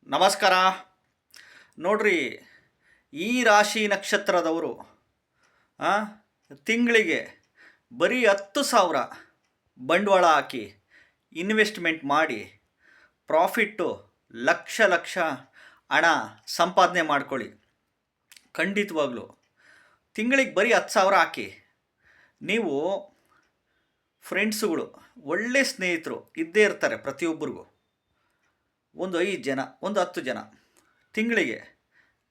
ನಮಸ್ಕಾರ. ನೋಡ್ರಿ, ಈ ರಾಶಿ ನಕ್ಷತ್ರದವರು ತಿಂಗಳಿಗೆ ಬರೀ 10,000 ಬಂಡವಾಳ ಹಾಕಿ ಇನ್ವೆಸ್ಟ್ಮೆಂಟ್ ಮಾಡಿ ಪ್ರಾಫಿಟ್ಟು ಲಕ್ಷ ಲಕ್ಷ ಹಣ ಸಂಪಾದನೆ ಮಾಡ್ಕೊಳ್ಳಿ. ಖಂಡಿತವಾಗ್ಲೂ ತಿಂಗಳಿಗೆ ಬರೀ 10,000 ಹಾಕಿ. ನೀವು ಫ್ರೆಂಡ್ಸುಗಳು, ಒಳ್ಳೆ ಸ್ನೇಹಿತರು ಇದ್ದೇ ಇರ್ತಾರೆ ಪ್ರತಿಯೊಬ್ಬರಿಗೂ. ಒಂದು 5 ಜನ, ಒಂದು 10 ಜನ, ತಿಂಗಳಿಗೆ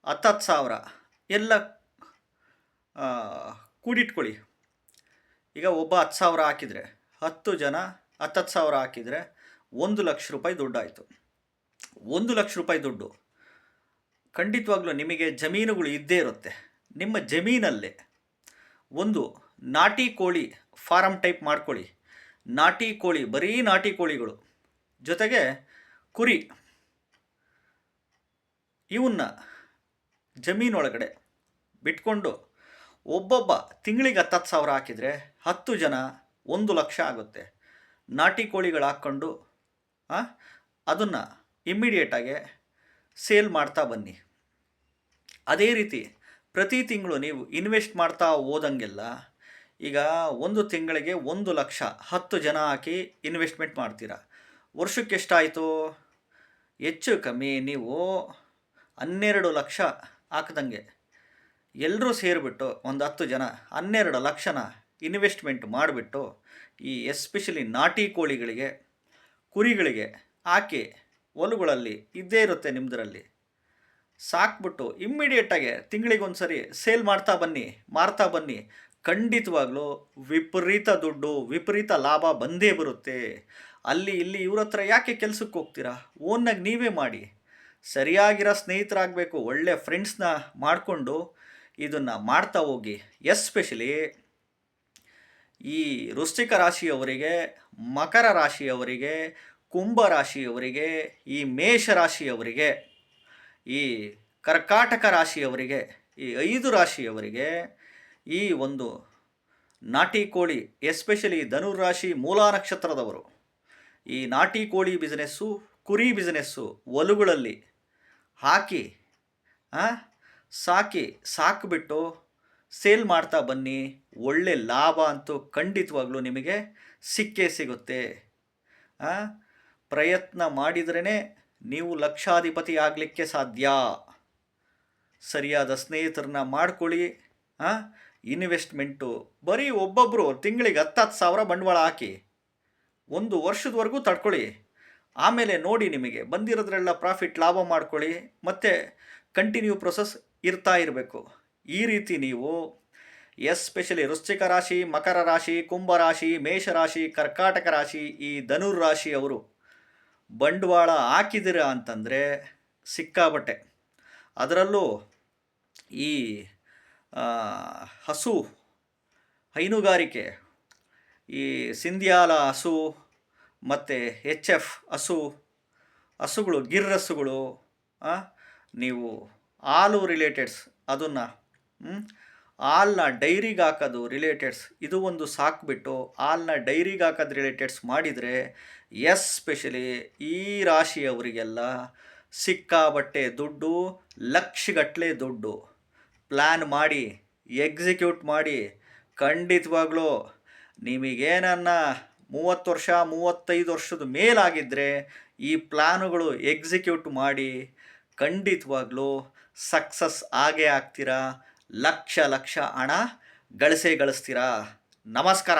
10,000 ಎಲ್ಲ ಕೂಡಿಟ್ಕೊಳ್ಳಿ. ಈಗ ಒಬ್ಬ 10,000 ಹಾಕಿದರೆ 10 ಜನ 10,000 ಹಾಕಿದರೆ 1,00,000 ದುಡ್ಡು ಆಯಿತು. 1,00,000 ದುಡ್ಡು ಖಂಡಿತವಾಗ್ಲೂ ನಿಮಗೆ ಜಮೀನುಗಳು ಇದ್ದೇ ಇರುತ್ತೆ. ನಿಮ್ಮ ಜಮೀನಲ್ಲೇ ಒಂದು ನಾಟಿ ಕೋಳಿ ಫಾರಮ್ ಟೈಪ್ ಮಾಡ್ಕೊಳ್ಳಿ. ನಾಟಿ ಕೋಳಿ, ಬರೀ ನಾಟಿ ಕೋಳಿಗಳು ಜೊತೆಗೆ ಕುರಿ, ಇವನ್ನ ಜಮೀನೊಳಗಡೆ ಬಿಟ್ಕೊಂಡು ಒಬ್ಬೊಬ್ಬ ತಿಂಗಳಿಗೆ 10,000 ಹಾಕಿದರೆ 10 ಜನ 1,00,000 ಆಗುತ್ತೆ. ನಾಟಿ ಕೋಳಿಗಳು ಹಾಕ್ಕೊಂಡು ಅದನ್ನು ಇಮ್ಮಿಡಿಯೇಟಾಗಿ ಸೇಲ್ ಮಾಡ್ತಾ ಬನ್ನಿ. ಅದೇ ರೀತಿ ಪ್ರತಿ ತಿಂಗಳು ನೀವು ಇನ್ವೆಸ್ಟ್ ಮಾಡ್ತಾ ಹೋದಂಗೆಲ್ಲ, ಈಗ ಒಂದು ತಿಂಗಳಿಗೆ 1,00,000 10 ಜನ ಹಾಕಿ ಇನ್ವೆಸ್ಟ್ಮೆಂಟ್ ಮಾಡ್ತೀರಾ. ವರ್ಷಕ್ಕೆ ಎಷ್ಟಾಯಿತು? ಹೆಚ್ಚು ಕಮ್ಮಿ ನೀವು 12,00,000 ಹಾಕ್ದಂಗೆ ಎಲ್ಲರೂ ಸೇರಿಬಿಟ್ಟು ಒಂದು 10 ಜನ 12,00,000ನ ಇನ್ವೆಸ್ಟ್ಮೆಂಟ್ ಮಾಡಿಬಿಟ್ಟು ಈ ಎಸ್ಪೆಷಲಿ ನಾಟಿ ಕೋಳಿಗಳಿಗೆ, ಕುರಿಗಳಿಗೆ ಹಾಕಿ ಹೊಲಗಳಲ್ಲಿ ಇದ್ದೇ ಇರುತ್ತೆ ನಿಮ್ಮದರಲ್ಲಿ, ಸಾಕ್ಬಿಟ್ಟು ಇಮ್ಮಿಡಿಯೇಟಾಗಿ ತಿಂಗಳಿಗೊಂದು ಸರಿ ಸೇಲ್ ಮಾಡ್ತಾ ಬನ್ನಿ, ಮಾರ್ತಾ ಬನ್ನಿ. ಖಂಡಿತವಾಗ್ಲೂ ವಿಪರೀತ ದುಡ್ಡು, ವಿಪರೀತ ಲಾಭ ಬಂದೇ ಬರುತ್ತೆ. ಅಲ್ಲಿ ಇಲ್ಲಿ ಇವ್ರ ಹತ್ರ ಯಾಕೆ ಕೆಲಸಕ್ಕೆ ಹೋಗ್ತೀರಾ? ಓನ್ನಾಗಿ ನೀವೇ ಮಾಡಿ. ಸರಿಯಾಗಿರೋ ಸ್ನೇಹಿತರಾಗಬೇಕು, ಒಳ್ಳೆ ಫ್ರೆಂಡ್ಸ್ನ ಮಾಡಿಕೊಂಡು ಇದನ್ನು ಮಾಡ್ತಾ ಹೋಗಿ. ಎಸ್ಪೆಷಲಿ ಈ ವೃಶ್ಚಿಕ ರಾಶಿಯವರಿಗೆ, ಮಕರ ರಾಶಿಯವರಿಗೆ, ಕುಂಭ ರಾಶಿಯವರಿಗೆ, ಈ ಮೇಷ ರಾಶಿಯವರಿಗೆ, ಈ ಕರ್ಕಾಟಕ ರಾಶಿಯವರಿಗೆ, ಈ 5 ರಾಶಿಯವರಿಗೆ ಈ ಒಂದು ನಾಟಿ ಕೋಳಿ, ಎಸ್ಪೆಷಲಿ ಧನುರಾಶಿ ಮೂಲ ನಕ್ಷತ್ರದವರು ಈ ನಾಟಿ ಕೋಳಿ ಬಿಸ್ನೆಸ್ಸು, ಕುರಿ ಬಿಸ್ನೆಸ್ಸು ಹೊಲಗಳಲ್ಲಿ ಹಾಕಿ ಸಾಕಿಬಿಟ್ಟು ಸೇಲ್ ಮಾಡ್ತಾ ಬನ್ನಿ. ಒಳ್ಳೆ ಲಾಭ ಅಂತೂ ಖಂಡಿತವಾಗ್ಲೂ ನಿಮಗೆ ಸಿಕ್ಕೇ ಸಿಗುತ್ತೆ. ಪ್ರಯತ್ನ ಮಾಡಿದ್ರೇ ನೀವು ಲಕ್ಷಾಧಿಪತಿ ಆಗಲಿಕ್ಕೆ ಸಾಧ್ಯ. ಸರಿಯಾದ ಸ್ನೇಹಿತರನ್ನ ಮಾಡ್ಕೊಳ್ಳಿ. ಇನ್ವೆಸ್ಟ್ಮೆಂಟು ಬರೀ ಒಬ್ಬೊಬ್ಬರು ತಿಂಗಳಿಗೆ 10,000 ಬಂಡವಾಳ ಹಾಕಿ 1 ವರ್ಷದವರೆಗೂ ತಡ್ಕೊಳ್ಳಿ. ಆಮೇಲೆ ನೋಡಿ, ನಿಮಗೆ ಬಂದಿರೋದ್ರೆಲ್ಲ ಪ್ರಾಫಿಟ್ ಲಾಭ ಮಾಡ್ಕೊಳ್ಳಿ. ಮತ್ತು ಕಂಟಿನ್ಯೂ ಪ್ರೊಸೆಸ್ ಇರ್ತಾ ಇರಬೇಕು. ಈ ರೀತಿ ನೀವು ಎಸ್ಪೆಷಲಿ ವೃಶ್ಚಿಕ ರಾಶಿ, ಮಕರ ರಾಶಿ, ಕುಂಭ ರಾಶಿ, ಮೇಷರಾಶಿ, ಕರ್ಕಾಟಕ ರಾಶಿ, ಈ ಧನುರ್ ರಾಶಿಯವರು ಬಂಡವಾಳ ಹಾಕಿದಿರ ಅಂತಂದರೆ ಸಿಕ್ಕಾಬಟ್ಟೆ. ಅದರಲ್ಲೂ ಈ ಹಸು ಹೈನುಗಾರಿಕೆ, ಈ ಸಿಂಧ್ಯಾಲ ಹಸು ಮತ್ತು HF ಹಸುಗಳು, ಗಿರ್ ಹಸುಗಳು, ನೀವು ಹಾಲು ರಿಲೇಟೆಡ್ಸ್, ಅದನ್ನು ಹಾಲನ್ನ ಡೈರಿಗೆ ಹಾಕೋದು ರಿಲೇಟೆಡ್ಸ್, ಇದು ಒಂದು ಸಾಕ್ಬಿಟ್ಟು ಹಾಲನ್ನ ಡೈರಿಗೆ ಹಾಕೋದು ರಿಲೇಟೆಡ್ಸ್ ಮಾಡಿದರೆ ಎಸ್ಪೆಷಲಿ ಈ ರಾಶಿಯವರಿಗೆಲ್ಲ ಸಿಕ್ಕಾಬಟ್ಟೆ ದುಡ್ಡು, ಲಕ್ಷಗಟ್ಟಲೆ ದುಡ್ಡು. ಪ್ಲ್ಯಾನ್ ಮಾಡಿ, ಎಕ್ಸಿಕ್ಯೂಟ್ ಮಾಡಿ. ಖಂಡಿತವಾಗ್ಲೂ ನಿಮಗೇನನ್ನ 30 ವರ್ಷ 35 ವರ್ಷದ ಮೇಲಾಗಿದ್ದರೆ ಈ ಪ್ಲ್ಯಾನುಗಳು ಎಕ್ಸಿಕ್ಯೂಟ್ ಮಾಡಿ. ಖಂಡಿತವಾಗ್ಲೂ ಸಕ್ಸಸ್ ಆಗೇ ಆಗ್ತೀರಾ. ಲಕ್ಷ ಲಕ್ಷ ಹಣ ಗಳಿಸ್ತೀರಾ. ನಮಸ್ಕಾರ.